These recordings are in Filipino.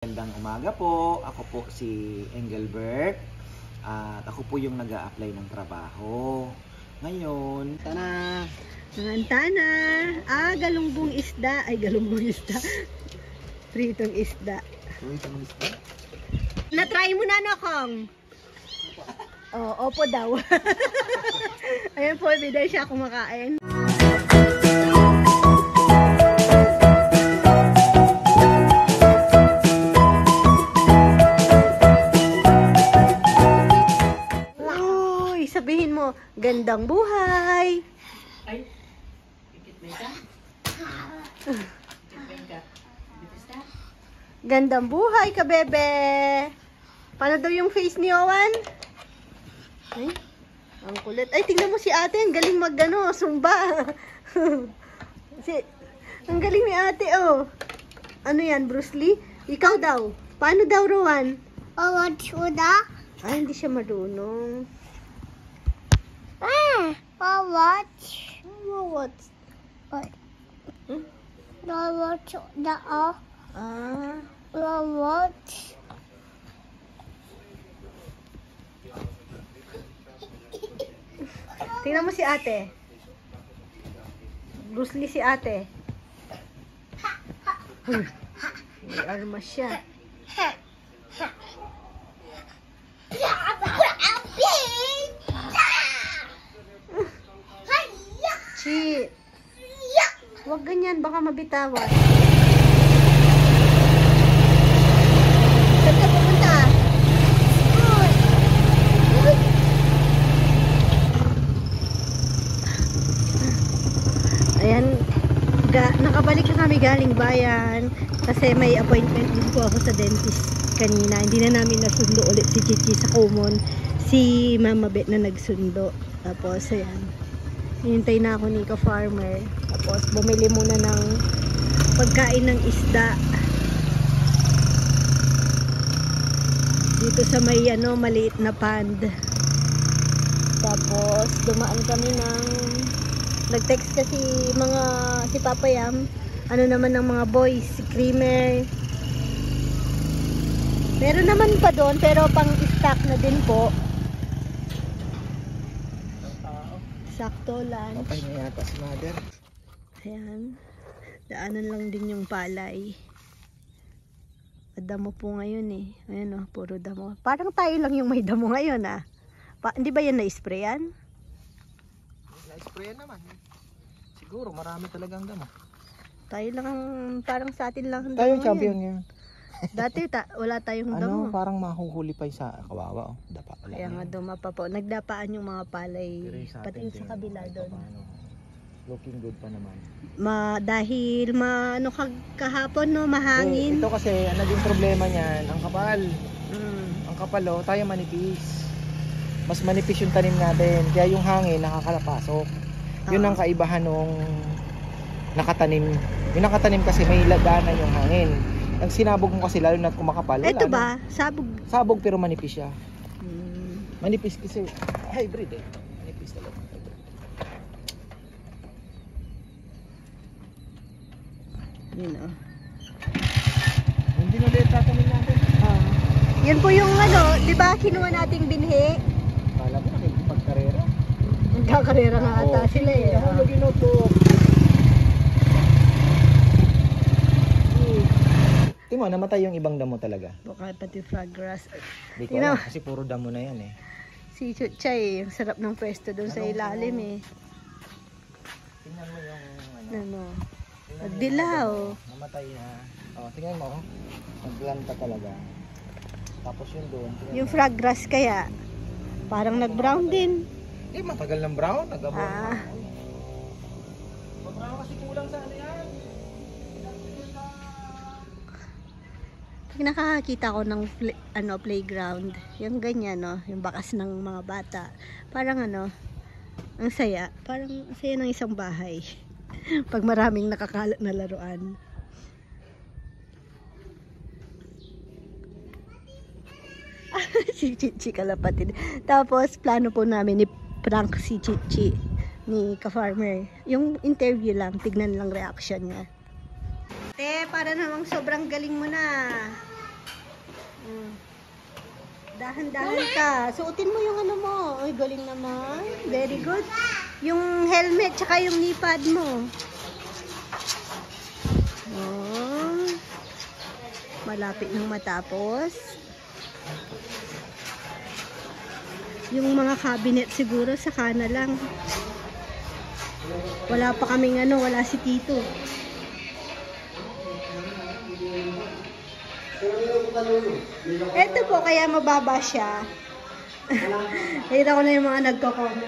Magandang umaga po. Ako po si Engelbert at ako po yung nag-a-apply ng trabaho. Ngayon, tana! Tana! Galungbong isda. Ay, galungbong isda. Pritong isda. Pritong isda? Na-try mo na, no, Kong? Opo daw. Ayan po, ebidensya kumakain. Sabihin mo, gandang buhay. Ay, ikit na ka? Gandang buhay ka, bebe. Paano daw yung face ni Owen? Ay, ang kulit. Ay, tingnan mo si ate. Ang galing mag-ano, zumba. Ang galing ni ate, oh. Ano yan, Bruce Lee? Ikaw daw. Paano daw, Rowan? Ay, hindi siya marunong. Watch. What? Watch the watch. Tingnan mo si ate. Bruce Lee si ate. May armas siya. Chi. Huwag ganyan, baka mabitawan. Saan ka pupunta? Ayan, nakabalik na kami galing bayan kasi may appointment din po ako sa dentist kanina. Hindi na namin nasundo ulit si Chichi sa Kumon. Si Mama Bet na nagsundo. Tapos, ayan. Hintay na ako ni ka-farmer. Tapos, bumili muna ng pagkain ng isda. Dito sa may, maliit na pond. Tapos, dumaan kami ng... Nag-text kasi si Papa Yam. Ano naman ng mga boys, si Creamer. Meron naman pa doon, pero pang-stock na din po. Sakto lunch. Patay na yata si mother. Ayan. Daanan lang din yung palay. Damo po ngayon eh. Ayan puro damo. Parang tayo lang yung may damo ngayon hindi ba yan na-sprayan? Na-sprayan naman. Siguro marami talagang damo. Tayo lang parang sa atin lang Tayo damo champion yan. ngayon. Dati wala tayong damo. Parang mahuhuli pa sa kawawa. Dapa pala. Kaya nga duma pa po. Nagdapaan yung mga palay. Pati yung sa kabila doon. Looking good pa naman. Dahil kahapon mahangin. Ito kasi ang naging problema niyan, ang kapal. Ang kapal tayo manipis. Mas manipis yung tanim natin. Kaya yung hangin nakakalapasok. Yun ang kaibahan nung nakatanim. Yung nakatanim kasi may lagana yung hangin. Ang sinabog mo kasi lalo na kumakapal. Ito ba? Sabog? Sabog pero manipis siya. Manipis kasi hybrid Manipis talaga. Yun Hindi na ulit tatanim natin. Yan po yung di ba kinuha nating binhi? Kala mo nakikipagkarera. Nagkakarera nga ata sila eh. Nahulog yun ito. Tingnan mo, namatay yung ibang damo talaga. Baka pati frog grass. Hindi ko alam kasi puro damo na yan eh. Si Chuchay, ang sarap ng pwesto doon sa ilalim eh. Tingnan mo yung Nagdilaw. Namatay na. Tingnan mo. Naglanta talaga. Tapos yun doon. Yung frog grass kaya, parang nag-brown din. Matagal ng brown. Nag-abon. Brown kasi kulang sa yan. Nakakakita ko ng playground, yung ganyan yung bakas ng mga bata. Parang ang saya. Parang ang saya ng isang bahay. Pag maraming nakakalat na laruan. Si Chichi kalapatid. Tapos plano po namin ni prank si Chichi ni ka-farmer. Yung interview lang, tignan lang reaction niya. Te, para namang sobrang galing mo na. Dahan-dahan ka. Suotin mo yung ano mo. Uy, galing naman. Very good. Yung helmet, tsaka yung knee pad mo. Oh. Malapit nang matapos. Yung mga cabinet siguro, saka na lang. Wala pa kaming ano, wala si Tito. Ito po, kaya mababa siya. Nakita ko na yung mga nagko-comment.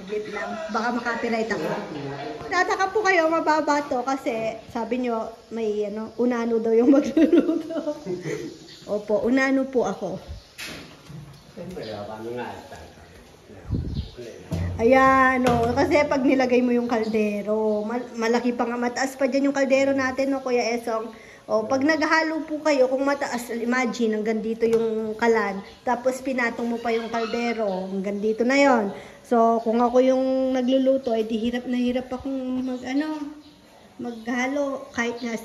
Wait lang, baka makapiright ako. Tataka po kayo, mababa to kasi sabi nyo, may ano, unano daw yung magluluto. Opo, unano po ako. Ayan, no, kasi pag nilagay mo yung kaldero, malaki pa nga, mataas pa dyan yung kaldero natin, no, Kuya Esong. O, pag naghalo po kayo, kung mataas, imagine, hanggang dito yung kalan, tapos pinatong mo pa yung kaldero, hanggang dito na yon. So, kung ako yung nagluluto, ay di hirap na hirap akong maghalo. Kahit nga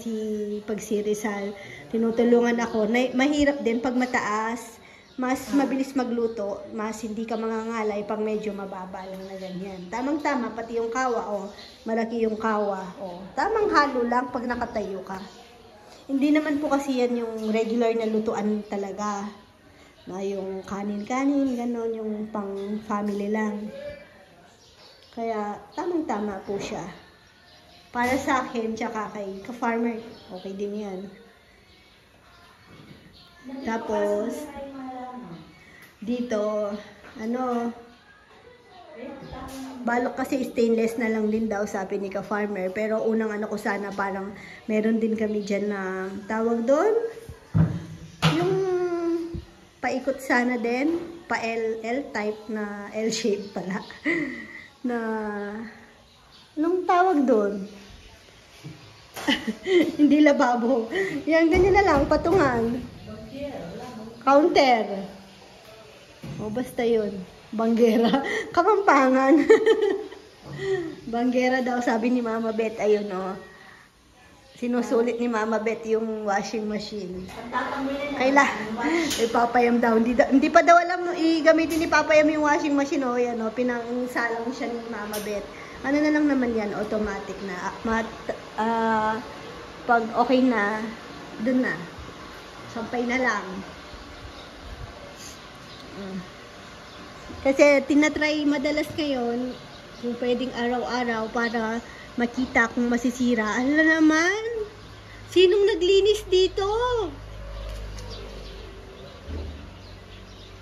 pag si Rizal, tinutulungan ako, mahirap din pag mataas. Mas mabilis magluto, mas hindi ka mangangalay pag medyo mababa lang na ganyan. Tamang-tama, pati yung kawa, malaki yung kawa. Tamang halo lang pag nakatayo ka. Hindi naman po kasi yan yung regular na lutuan talaga. Na yung kanin-kanin, gano'n, yung pang family lang. Kaya, tamang-tama po siya. Para sa akin, tsaka kay ka-farmer, okay din yan. Tapos, dito, balok kasi stainless na lang din daw, sabi ni ka-farmer. Pero unang ko sana, parang meron din kami dyan na tawag doon. Yung paikot sana din, pa-L type na L-shape pala. Na, anong tawag doon? Hindi lababo. Yan, ganyan na lang, patungan. Counter. Basta yun. Banggera. Kapampangan. Banggera daw, sabi ni Mama Beth. Ayun, sinusulit ni Mama Beth yung washing machine. Kaila, ipapayam daw. Hindi pa daw alam gamitin ni Papayam yung washing machine. Yan, pinangsalang siya ni Mama Beth. Ano na lang naman yan, automatic na. Pag okay na, dun na. Sampay na lang. Kasi tinatry madalas ngayon kung pwedeng araw-araw para makita kung masisira. Ano naman? Sinong naglinis dito?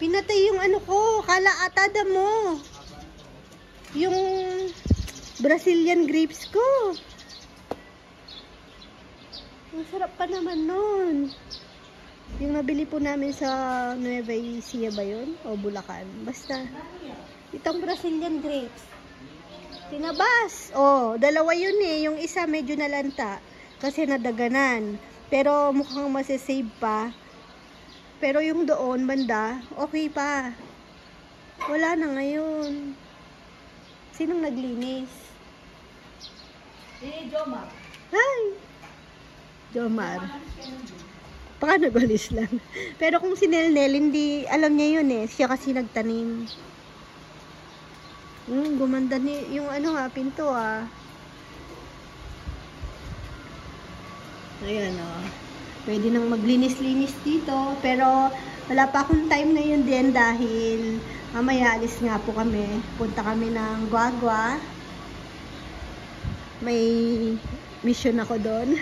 Pinatay yung ano ko, kalaatada mo. Yung Brazilian grapes ko. Ang sarap pa naman nun. Yung nabili po namin sa Nueva Ecija ba yun? O Bulacan? Basta. Itong Brazilian grapes. Tinabas. Dalawa yun eh. Yung isa medyo nalanta. Kasi nadaganan. Pero mukhang masasave pa. Pero yung doon, banda, okay pa. Wala na ngayon. Sinong naglinis? Jomar. Hi! Jomar. Baka nagwalis lang. Pero kung si Nelnel, hindi, alam niya yun eh. Siya kasi nagtanim. Gumanda yung pinto Ayan Pwede nang maglinis-linis dito. Pero wala pa akong time na yun din dahil mamaya alis nga po kami. Punta kami ng Guagua. May mission ako doon.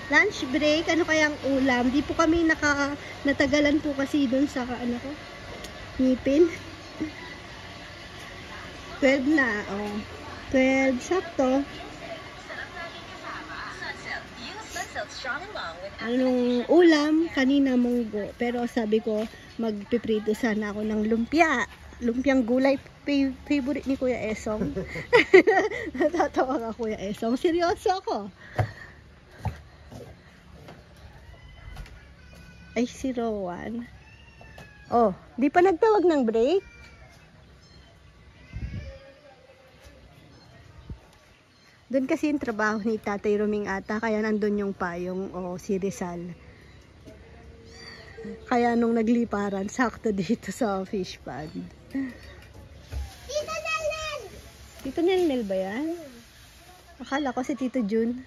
Lunch break, ano kayang ulam? Di po kami natagalan po kasi doon sa ngipin. 12 na, 12, sakto. Anong ulam? Kanina munggo. Pero sabi ko, magpiprito sana ako ng lumpia. Lumpiang gulay, favorite ni Kuya Esong. Natatawa ka, Kuya Esong. Seryoso ako. Ay, si Rowan. Di pa nagtawag ng break? Doon kasi yung trabaho ni Tatay Roming ata, kaya nandun yung payong si Rizal. Kaya nung nagliparan, sakto dito sa fish pond. Tito Nelen! Tito Nelnel ba yan? Akala ko si Tito Jun.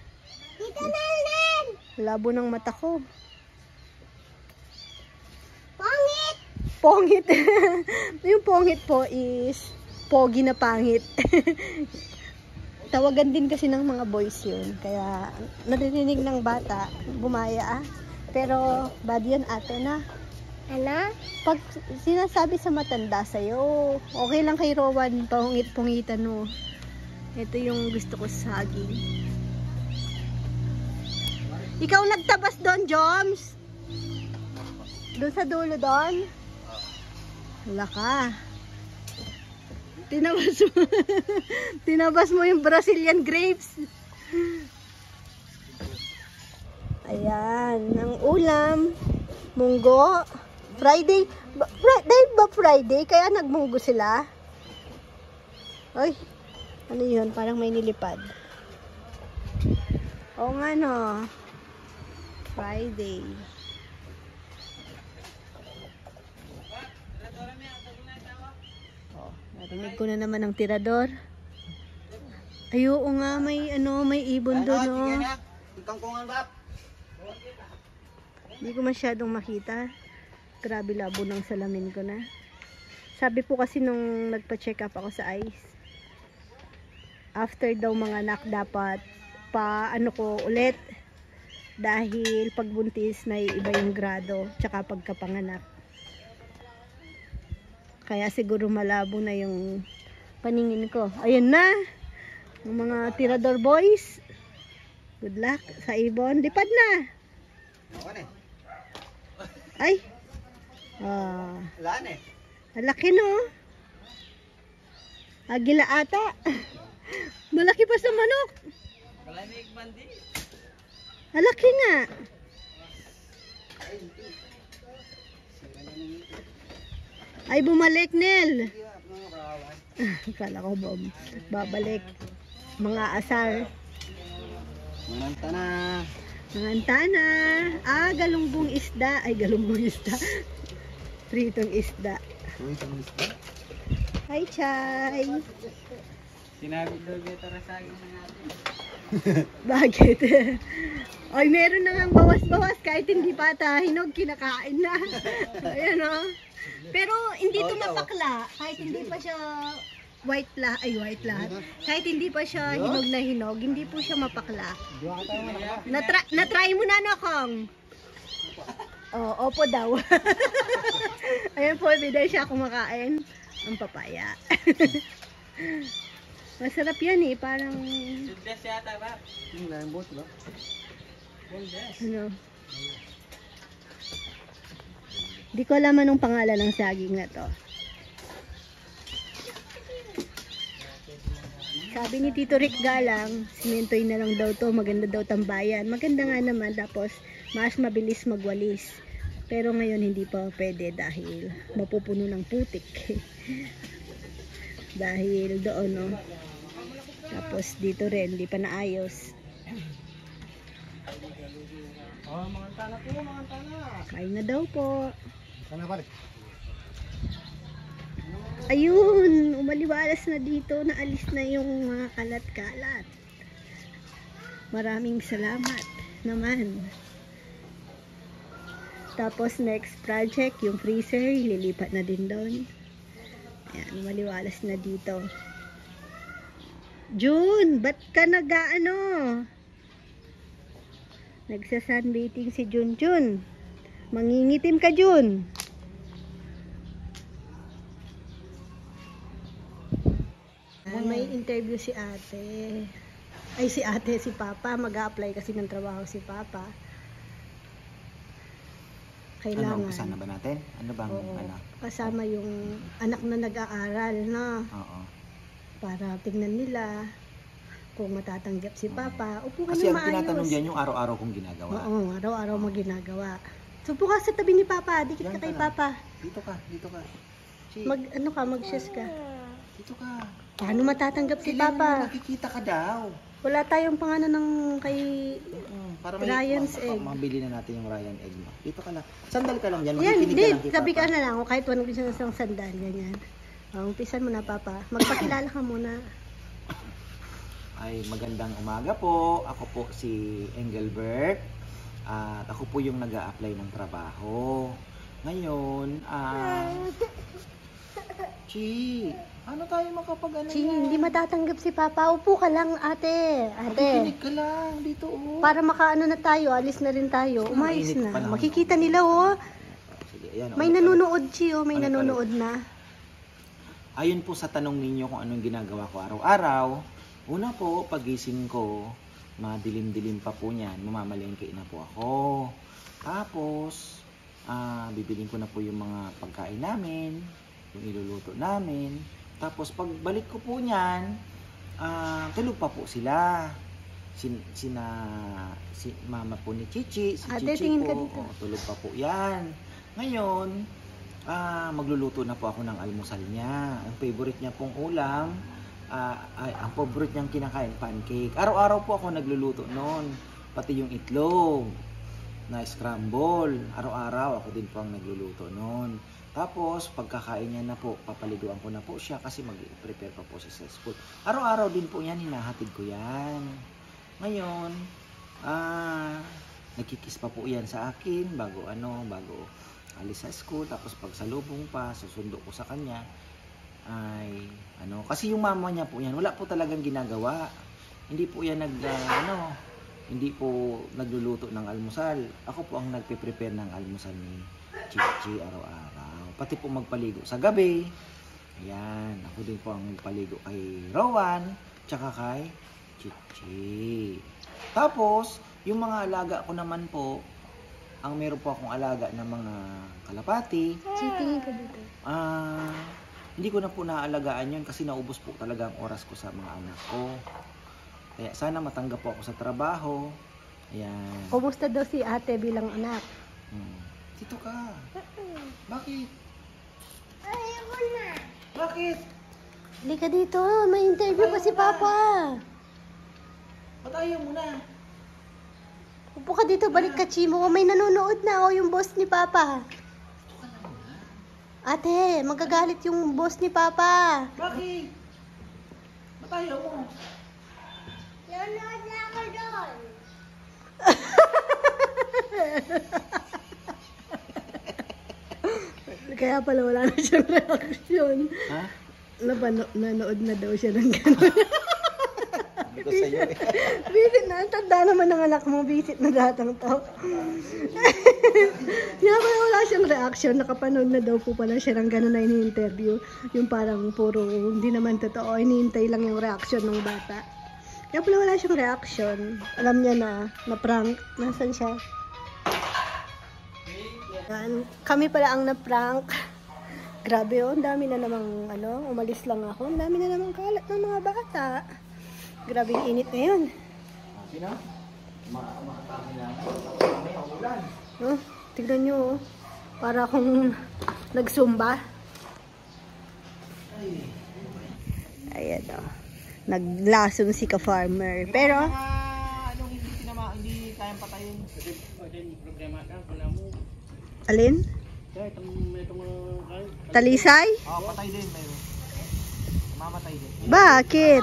Tito Nelen! Labo ng mata ko. Pangit! Pongit. Yung pongit po is pogi na pangit. Tawagan din kasi ng mga boys yun. Kaya naririnig ng bata, bumaya ah. Pero bad yan ate na. Ano? Pag sinasabi sa matanda sa'yo, okay lang kay Rowan, pungit-pungitan mo. Ito yung gusto ko sa saging. Ikaw nagtabas doon, Joms? Doon sa dulo doon? Wala ka. Tinabas mo. Tinabas mo yung Brazilian grapes. Ayan, ang ulam, munggo. Friday, dahil ba Friday? Kaya nagmunggo sila? Ay, ano yun? Parang may nilipad. Oo nga no. Friday. Oh, narinig ko na naman ang tirador. Ay, oo nga, may ibon doon, no? Hindi ko masyadong makita. Grabe labo ng salamin ko na. Sabi po kasi nung nagpa-check up ako sa eyes, after daw mga anak dapat ko ulit. Dahil pagbuntis na iba yung grado, tsaka pagkapanganak. Kaya siguro malabo na yung paningin ko. Ayun na! Yung mga tirador boys. Good luck sa ibon. Lipad na! Ay! Malaki no? Agila ata. Malaki pa sa manok. Malaki nga. Ay, bumalik, Nel. Kala ko babalik. Mga asar. Mangantana. Ah, galungbong isda. Ay, galungbong isda. Pritong isda. Hi, Chay. Sinabi daw niya tarasagin na natin. Bakit? Ay, meron na nga bawas-bawas kahit hindi pa hinog, kinakain na. Ayan o. Pero hindi ito mapakla. Kahit hindi pa siya white lahat. Kahit hindi pa siya hinog na hinog, hindi po siya mapakla. Na-try mo na, no, Kong? Oh, opo daw. Ayan po, ebidensya kumakain ang papaya. Masarap yan eh, parang... Sudas yata ba? Yung lambot ba? Ano? Di ko alam anong pangalan ng saging na to. Sabi ni Tito Rick Galang, simentoy na lang daw to, maganda daw tambayan. Maganda nga naman, tapos mas mabilis magwalis. Pero ngayon hindi pa pwede dahil mapupuno ng putik. Dahil doon, no? Tapos dito rin, hindi pa naayos. Oh, mangantana po, mangantana. Kain na daw po. Sana pare. Ayun, umaliwalas na dito, naalis na yung mga kalat-kalat. Maraming salamat naman. Tapos next project, yung freezer, ililipat na din doon. Ayan, umaliwalas na dito. June, ba't ka nag-ano? Nagsa-sunbathing si Jun. Mangingitim ka, Jun. May interview si ate. Ay, si papa. Mag-a-apply kasi ng trabaho si papa. Kailangan. Ano, kasama ba natin? Ano bang, Oo, ano? kasama yung anak na nag-aaral na. Oo. Para tingnan nila kung matatanggap si papa. Upo ka Kasi ng ang tinatanong maayos. diyan yung araw-araw kong ginagawa. Oo, araw-araw mo ginagawa. So, upo ka sa tabi ni papa. Dikit Yan ka kay ka lang. papa. Dito ka. Chi, Mag-shush ka. dito ka. Paano matatanggap si Kailangan papa? nakikita ka daw. Wala tayong pangano ng kay Para Ryan's egg. mabili na natin yung Ryan egg mo. Dito ka lang. Sandal ka lang dyan. yan, Makikinig di, ka lang kay sabi ka Papa. na lang, o kahit walang bisa ng sandal, ganyan. Umpisan mo na, Papa. Magpakilala ka muna. Ay, magandang umaga po. Ako po si Engelbert. At ako po yung nag-a-apply ng trabaho. Ngayon, Chi, ano tayo makapag-ano Chi, yan? hindi matatanggap si Papa. Upo ka lang, ate. Makikinig ka lang dito, oh. Para makaano na tayo, alis na rin tayo. Umayos Mainit pa na. naman. Makikita nila, oh. Sige, ayan, May ulit, nanonood, Chi, oh. May Ulit, nanonood na. Ayon po sa tanong ninyo kung anong ginagawa ko araw-araw, una po, pagising ko, madilim-dilim pa po niyan, mamamalengke na po ako. Tapos, bibilin ko na po yung mga pagkain namin, yung iluluto namin. Tapos, pagbalik ko po niyan, tulog pa po sila. Si mama po ni Chichi, si Ate, Chichi tingin ka po, dito. tulog pa po yan. Ngayon, magluluto na po ako ng almusal niya. Ang favorite niya pong ulam, ang favorite niyang kinakain, pancake. Araw-araw po ako nagluluto noon. Pati yung itlog na scramble. Araw-araw ako din po ang nagluluto noon. Tapos, pagkakain niya na po, papaliguan ko na po siya kasi mag-prepare pa po siya sa school. Araw-araw din po yan, hinahatid ko yan. Ngayon, nagkikis pa po yan sa akin bago alis sa school. Tapos pag salubong pa, susundo ko sa kanya ay kasi yung mama niya po yan, wala po talagang ginagawa. Hindi po yan hindi po nagluluto ng almusal. Ako po ang nagpe-prepare ng almusal ni Chichi araw-araw. Pati po magpaligo sa gabi. Ayan, ako din po ang magpaligo kay Rowan tsaka kay Chichi. Tapos, yung mga alaga ko naman po, ang meron po akong alaga na mga kalapati. Chi, tingin ka dito. Hindi ko na po naaalagaan yun kasi naubos po talaga ang oras ko sa mga anak ko. Kaya sana matanggap po ako sa trabaho. Ayan. Kumusta daw si ate bilang anak? Dito ka. Bakit? Ayoko na. Bakit? Halika dito, may interview pa si Papa. Ba't ayaw mo na? Upo ka dito, balik ka, Chimo. May nanonood na, yung boss ni Papa. Ate, magagalit yung boss ni Papa. Bakit? Ba't ayaw mo? Nanonood na ako doon. Kaya pala wala na siyang reaksyon. Ha? Nanood na daw siya ng gano'n. Hindi ko sa'yo eh. Visit na, tanda naman ng anak mo, visit na datang to. Kaya pala wala siyang reaction, nakapanood na daw po pala siya ng gano'n na ini-interview. Yung parang puro, hindi naman totoo, inihintay lang yung reaction ng bata. Kaya pala wala siyang reaction. Alam niya na prank. Nasaan siya? Yan. Kami pala ang na-prank. Grabe ang dami na namang umalis lang ako. Ang dami na namang kalat ng mga bata. Grabe yung init ngayon. Sino? Makatami na. May ulan. Tignan nyo, para akong nagsumba. Ayan o. Naglason si ka-farmer. Pero, Hindi kayang patayin. alin? Talisay? Patay din. Mayroon. Mamatay din. Bakit?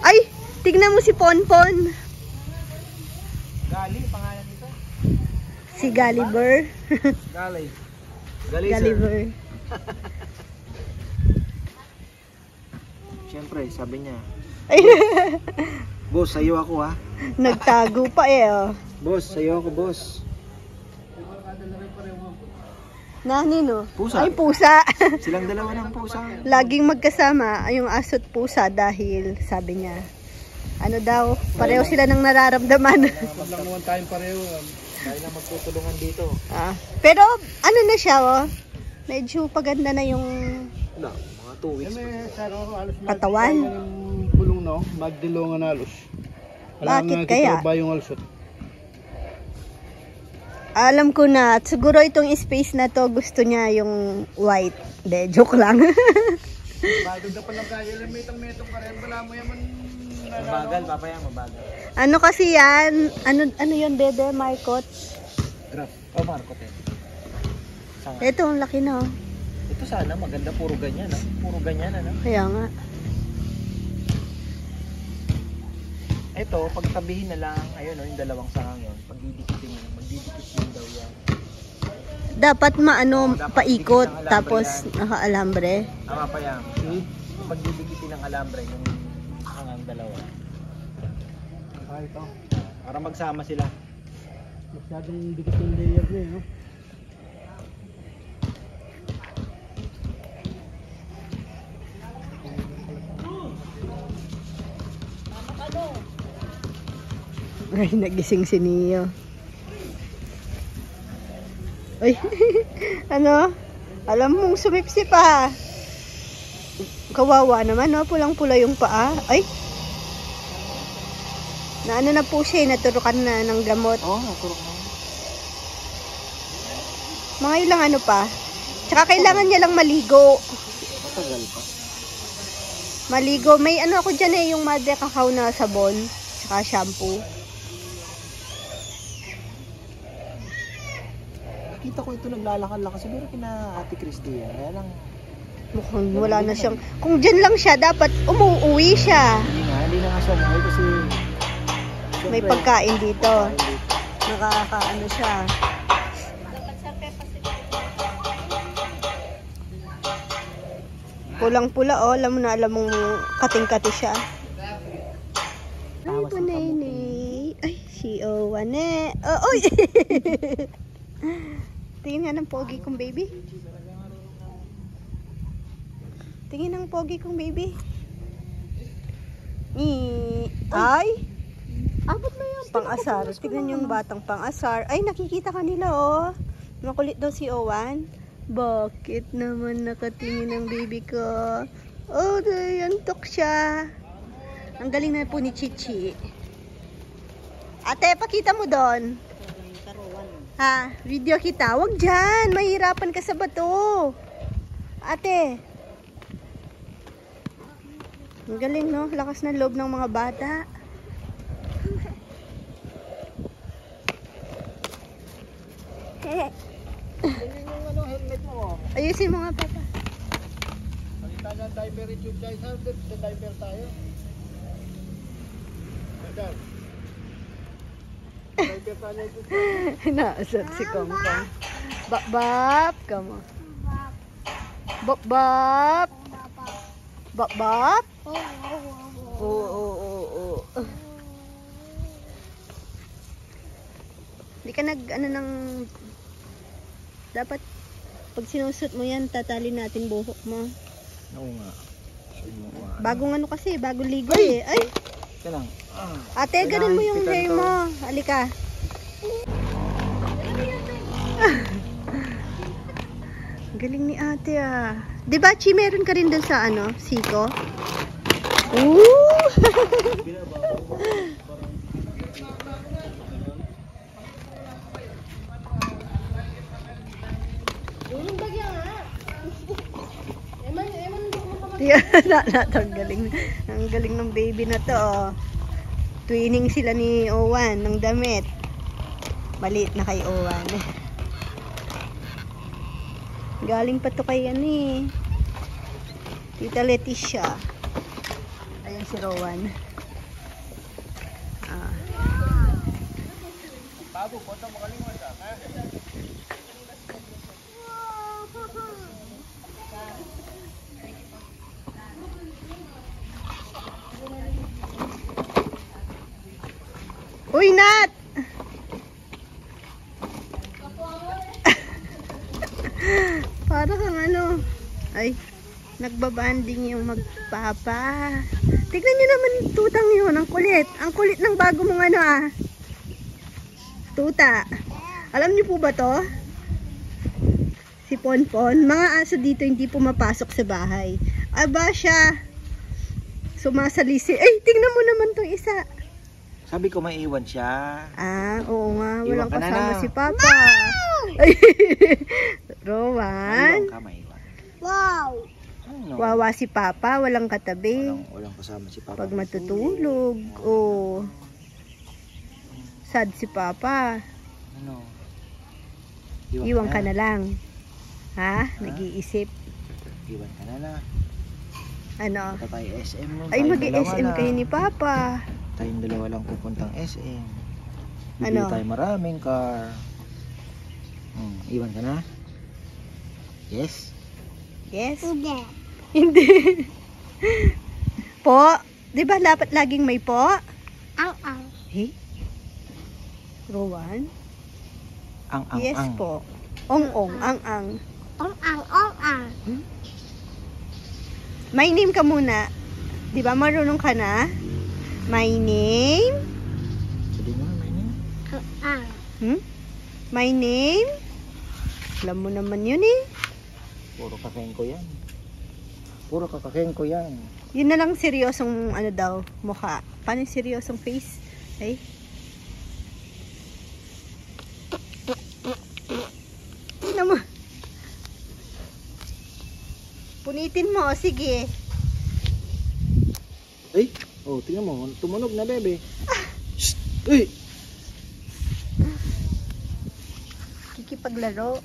Ay, tignan mo si Ponpon. Gali, pangalan nito? Si Gulliver. Gali. Gulliver. Siyempre, sabi niya, Ay, boss, sa'yo ako ha. nagtago pa oh. Boss, sa'yo ako, boss. Nino? Pusa. Ay, pusa. Silang dalawa ng pusa. Laging magkasama yung aso't pusa dahil sabi niya, daw, pareho sila ng nararamdaman. Maglanguan tayong pareho. Tayo na magtutulungan dito. Pero na siya medyo paganda na yung Wala, mga 2 weeks. katawan. Bulong no, magdilungan halos. Bakit kaya? Ba yung alsot? Alam ko na, siguro itong space na to gusto niya yung white. De, joke lang. Bagod na palang kaya lang metong ka rin. Wala mo yaman Mabagal, papaya, mabagal. Ano kasi yan? Ano yun, bebe? Marcot? Graph. Oh, Marco, te. Sanga. Ito, ang laki na. Oh. Ito sana, maganda, puro ganyan, no? Puro ganyan, ano? Kaya nga. Ito, pagtabihin na lang, ayun o, yung dalawang sahang yun. Pagdidikitin mo, magdidikit din daw yan. Dapat maano, Dapat paikot, dikit ng alambre tapos yan. naka-alambre. Tama pa yan. Pagdidikitin ng alambre yung hangang dalawa. Ito. Para magsama sila. Masyadong dikit yung layer niya, no? Ay, nagising si Neo. Ay, ano? Alam mong sumipsi pa. Kawawa naman, no? Pulang-pula yung paa. Ay! Naano na po siya, naturukan na ng gamot. Oo, naturok na. Mga ilang ano pa. Tsaka kailangan niya lang maligo. Matagal pa. Maligo. May ano ako dyan yung Madre Cacao na sabon. Tsaka shampoo. Nakita ko ito naglalakad-lakad. Siguro kina Ate Christy yan. Kaya lang, Mukhang wala na siyang... Kung dyan lang siya, dapat umuwi siya. hindi na nga siya umuwi kasi May syempre, pagkain dito. kain dito. Nakakaano siya. Pulang-pula, oh. Alam mo na, alam mong kating-kati siya. Ay, Tawa sa panay. Ay, si Owane. Oh, uy! Tingin nga ng pogi kong baby. Tingin ng pogi kong baby. Ay! Abot mo yung pang-asar. Tignan yung batang pang-asar. Ay, nakikita ka nila, oh. Makulit daw si Owan. Bakit naman nakatingin ang baby ko? Oh, antok siya. Ang galing na po ni Chichi. Ate, pakita mo doon. Ha? Video kita. Wag dyan. Mahirapan ka sa bato. Ate. Ang galing, no? Lakas ng loob ng mga bata. Helmet mo. Ayusin mo nga, papa. Salita ng diaper issue guys. Sa diaper tayo. Ayan. Diaper tayo ito. Naasat si Kong Kong. Bap-bap. Come on. Bap-bap. Bap-bap. Oo. Hindi ka ano ng... Dapat, pag sinusot mo yan, tatali natin buhok mo. Oo nga. Bagong ano kasi, bagong ligo eh. Ay! Ito lang. Ate, ganun mo yung hair mo. Halika. Galing ni ate ah. Diba, Chi, meron ka rin dun sa ano, Siko? Ooh! Ang galing ng baby na to. Oh. Twinning sila ni Owan ng damit. Maliit na kay Owan. Galing pa to kay ano eh. Tita Leticia. Ayan si Rowan. Ah. Uy, Nat! Para kang ano. Ay, nagbabanding yung magpapa. Tignan nyo naman yung tutang yun. Ang kulit. Ang kulit ng bago mong ano ah. Tuta. Alam niyo po ba to? Si Ponpon. Mga aso dito hindi pumapasok sa bahay. Aba siya. Sumasalisi. Ay, tingnan mo naman tong isa. Sabi ko may iwan siya. Ah, oo nga. Iwan Walang ka na kasama na. si Papa. Ay, Rowan. Iwan ka, may iwan. Wow! No. Wawa si Papa, walang katabi. Walang kasama si Papa. Pag matutulog, oh. Sad si Papa. Ano? Iwan ka na lang. Ha? Nag-iisip. Iwan ka na. Ano? Punta tayo SM nun. Ay, Tayong mag-SM dalawa kayo lang. ni Papa. Tayong dalawa lang pupuntang SM. Bibili Ano? tayo maraming car. Iwan ka na? Yes? Yes? Hindi. Hindi. Po? Di ba dapat laging may po? Ang. Hey? Rowan? Ang. Yes po. Ong-ong, ang-ang. Ang. My name ka muna. Di ba marunong ka na? My name? Sabi mo, may name? Ang. Hmm? My name? Alam mo naman yun eh. Puro kakain ko yan. Puro kakain ko yan. Yun na lang seryosong ano daw, mukha. Paano yung seryosong face? Ay. Tingnan mo. Punitin mo, sige. Ay! Oh, tingnan mo. Tumunog na, bebe. Shh! Uy! Kikipaglaro.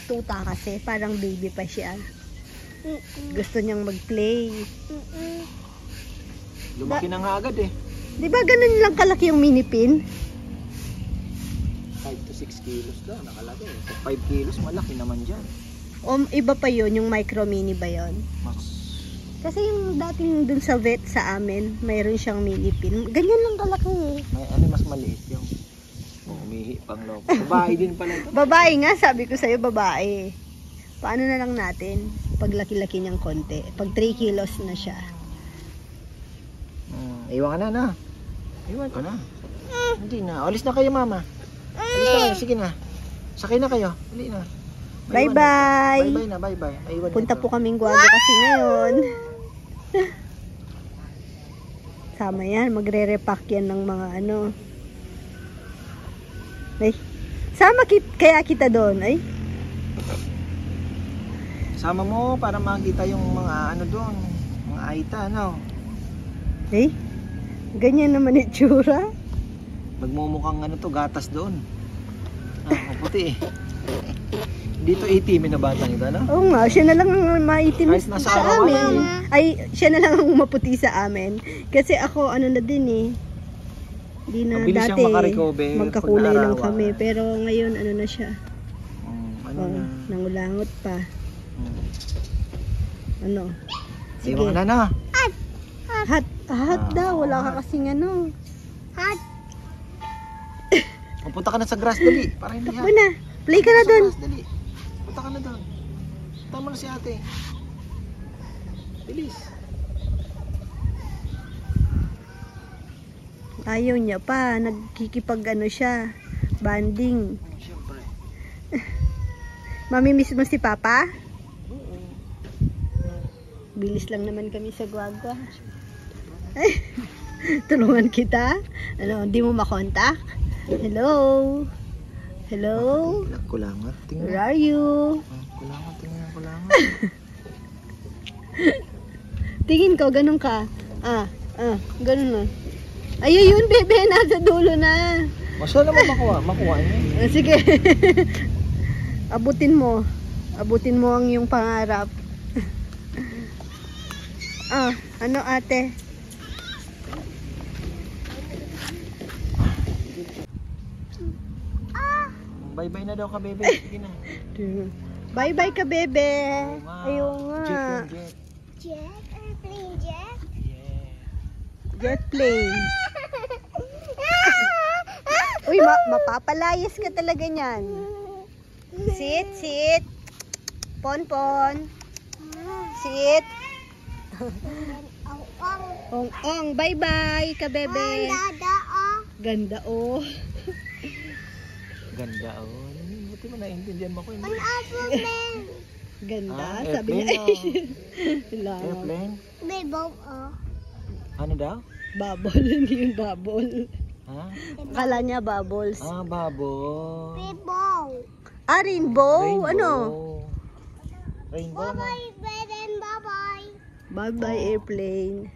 Tuta kasi, parang baby pa siya. Gusto niyang mag-play. Lumaki na nga agad eh. Di ba ganun lang kalaki yung mini pin? 5 to 6 kilos daw, nakalagay. Pag 5 kilos, malaki naman dyan. O iba pa yun, yung micro mini ba yun? Mas... Kasi yung dating dun sa vet sa amin, mayroon siyang mini pin. Ganyan lang kalaki eh. May ano, mas maliit yung... Umihi pang loob. Babae din pala ito. Babae nga, sabi ko sa'yo babae. Paano na lang natin? Pag laki-laki niyang konti. Pag 3 kilos na siya. Iwan ka na. Iwan ka na. Hindi na. Alis na kayo, mama. Alis na kayo. Sige na. Sakay na kayo. Hindi na. Bye-bye! Bye-bye na. Bye-bye. Iwan Punta nito. po kaming Guado kasi ngayon. Sama yan. Magre-repack yan ng mga ano. Ay. Sama kaya kita doon. Ay. Sama mo para makita yung mga ano doon. Mga aita, ano. Ay. Ganyan naman itsura. Magmumukhang ano to, gatas doon. Puti eh. Dito itimin na batang ito, ano? Oo nga, siya na lang ang maitim Kahit nasa sa araw, amin. Ay, siya na lang ang maputi sa amin. Kasi ako, ano na din eh. Hindi na Mabilis siyang dati, makarecover magkakulay pag lang naarawan. kami. Pero ngayon, ano na siya. Ano Oh, na. nangulangot pa. Ano? Sige. Iwan ka na. Hot daw, wala ka kasing ano. Hot. Punta ka na sa grass, dali. Para hindi Takbo na. Play ka na Sa doon. grass, dali. Punta ka na doon. Punta mo na si ate. Bilis. Ayaw niya pa. Nagkikipag ano siya. Banding. Siyempre. Mamimiss mo si Papa? Bilis lang naman kami sa Guagua. Ay, tulungan kita. Ano, hindi mo makontak? Hello? Hello? Kulangat. Tingnan. Where are you? Kulangat, tingnan. Kulangat. Tingin ko, ganun ka. Ganun na. Ayun yun, bebe, nasa dulo na. Masya naman makuha niya. Sige. Abutin mo. Abutin mo ang iyong pangarap. Ano ate? Bye-bye na daw ka, bebe. Sige na. Bye-bye ka, bebe. Ayun nga. Jet yung jet. Jet. Airplane jet. Yeah. Jet plane. Uy, mapapalayas ka talaga niyan. Sit, sit. Pon. Sit. Ong, bye-bye ka, bebe. Dada, oh. Ganda, oh. Ganda, oh. Buti mo naiintindihan mo ko. An airplane. Ganda, Ah, sabi niya. Lang. Airplane? May bomb, oh. Ano daw? Bubble, hindi yung bubble. Ha? Akala niya bubbles. Baboy. Rainbow. Rainbow? Ano? Rainbow na. Bye-bye, bed and bye-bye. Bye-bye, Oh. airplane.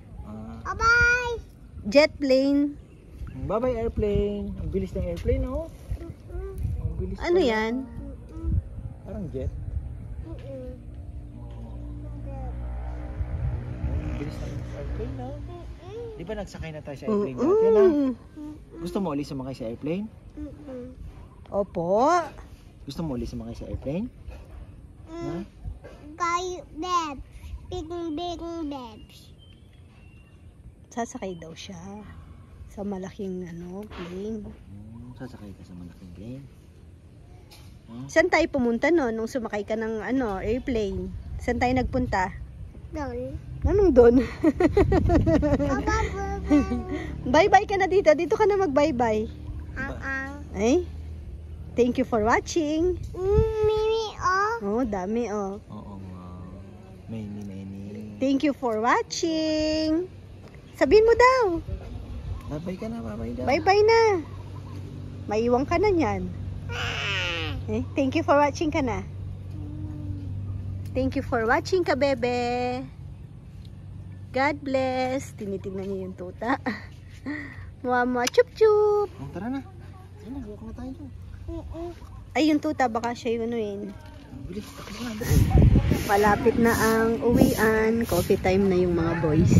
Bye-bye. Jet plane. Bye-bye airplane. Ang bilis ng airplane, oh. Ang bilis Ano pala. yan? Parang jet. Ang bilis ng airplane, no? Di ba nagsakay na tayo sa airplane natin, ha? Gusto mo ulit sumakay sa airplane? Opo. Gusto mo ulit sumakay sa airplane? Ha? Kayo, babes. Big babes. Sasakay daw siya sa malaking plane. Sasakay ka sa malaking plane. Saan tayo pumunta no nung sumakay ka ng airplane? Saan tayo nagpunta? Doon. Anong doon? Bye-bye. Bye-bye ka na dito. Dito ka na mag-bye-bye. Ay? Thank you for watching. Mimi, oh. Oh, dami oh. Oo nga. Many. Thank you for watching. Sabihin mo daw. Bye-bye ka na, bye-bye daw. Bye-bye na. Maiwan ka na niyan. Thank you for watching ka na. Thank you for watching ka, bebe. God bless. Tinitignan niyo yung tuta. Mama, chup-chup. Oh, tara na. Tara na, walk na tayo dyan. Ay, yung tuta, baka siya yun Bilis, takbo na. Malapit na ang uwian. Coffee time na yung mga boys.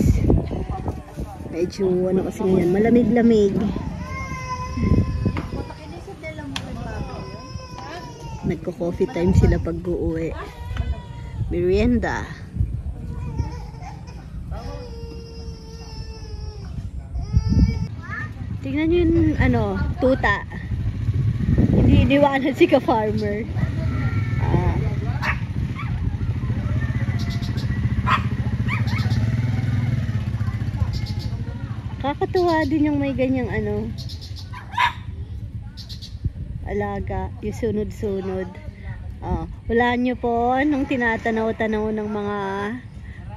Medyo, kasi ngayon, malamig-lamig. Nagko-coffee time sila pag uuwi. Merienda. Tingnan nyo yung, tuta. Hindi iniwanan si ka-farmer. Kakatuwa din yung may ganyang alaga, yung sunod-sunod. Wala nyo po nung tinatanaw-tanaw ng mga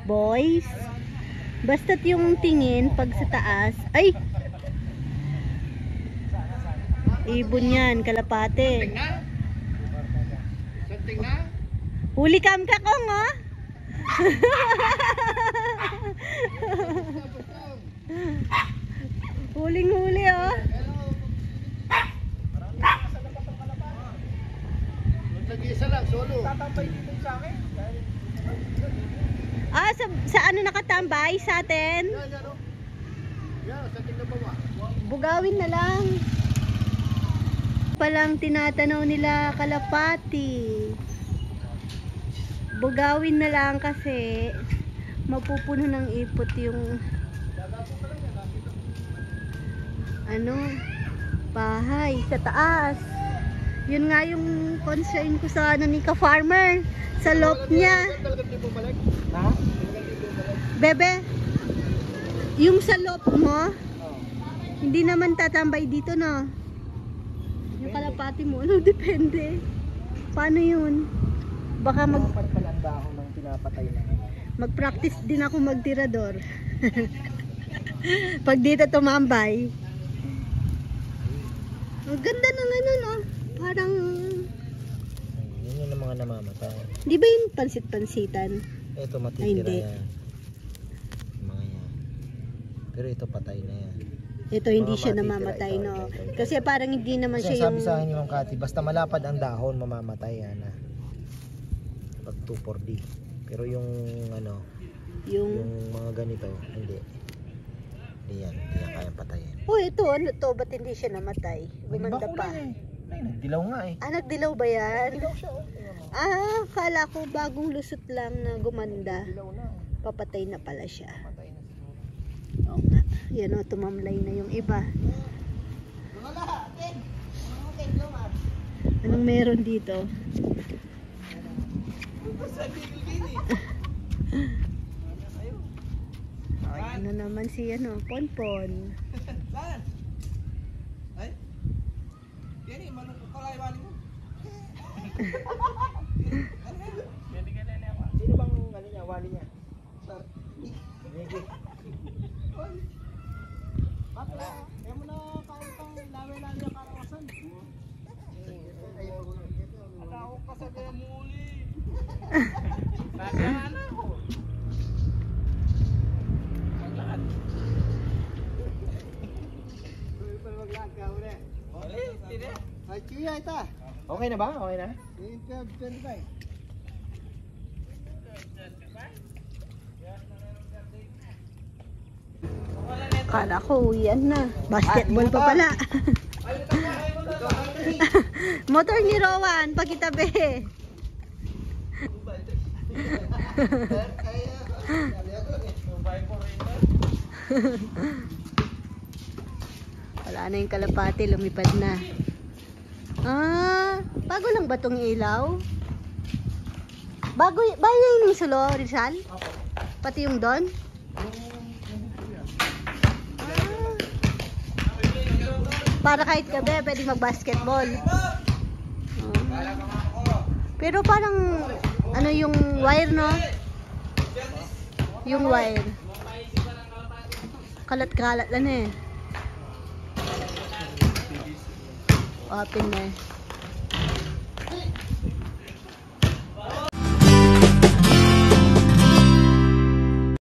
boys. Basta't yung tingin pag sa taas, ay! Ibon yan, kalapate. Huli kam ka kong, oh! Huling-huli, oh! Nag-iisa lang, solo. Sa ano nakatambay sa atin? Yan, sa tingnan baba. Bugawin na lang. Palang tinatanaw nila kalapati. Bugawin na lang kasi mapupuno ng ipot yung bahay sa taas. Yun nga yung concern ko sa ni ka-farmer, sa loft niya. Ha? Bebe, yung sa loft mo, hindi naman tatambay dito, no? Yung kalapati mo, depende. Paano yun? Baka Dapat pala ang dahon ng pinapatay na. mag-practice din ako magtirador. Pag dito tumambay. Ang ganda ng no? Parang, Yun yung mga namamatay. di ba yung pansit-pansitan? Ito Ay, matitira hindi. yan. Mga yan. Pero ito patay na yan. Ito hindi Mga siya matitira, namamatay, ito, no? ito. Kasi parang hindi naman Kasi siya sabi yung... sa akin ni Ma'am Cathy, basta malapad ang dahon, mamamatay yan. Pag 2,4-D. Pero yung yung... yung mga ganito, hindi. Hindi yan kayang patayin. Oh, ito, ano to? Ba't hindi siya namatay? Gumanda pa. Ay, nagdilaw nga eh. Nagdilaw ba yan? Dilaw siya, oh. Tingnan mo. Kala ko bagong lusot lang na gumanda. Dilaw na. Papatay na pala siya. Patay na siguro. Oo nga. Yan o, tumamlay na yung iba. Anong meron dito? Ay, ano naman si Ponpon. Sino bang wali niya? Sige. Kaya mo na kain pang lawe-lawe ang karawasan. Ako ka sa kaya muli. Bagaan ako. ita. Okay na ba? Okay na? 25. Kala ko uwian na. Basketball pa pala. Motor ni Rowan, pagkitabi. Wala na yung kalapati, lumipad na. Bago lang ba tong ilaw? Bago yung sulo, Rizal? Pati yung doon? Para kahit gabi, pwede mag-basketball. Pero parang, ano yung wire, no? Yung wire. Kalat-kalat lang eh. Open na eh.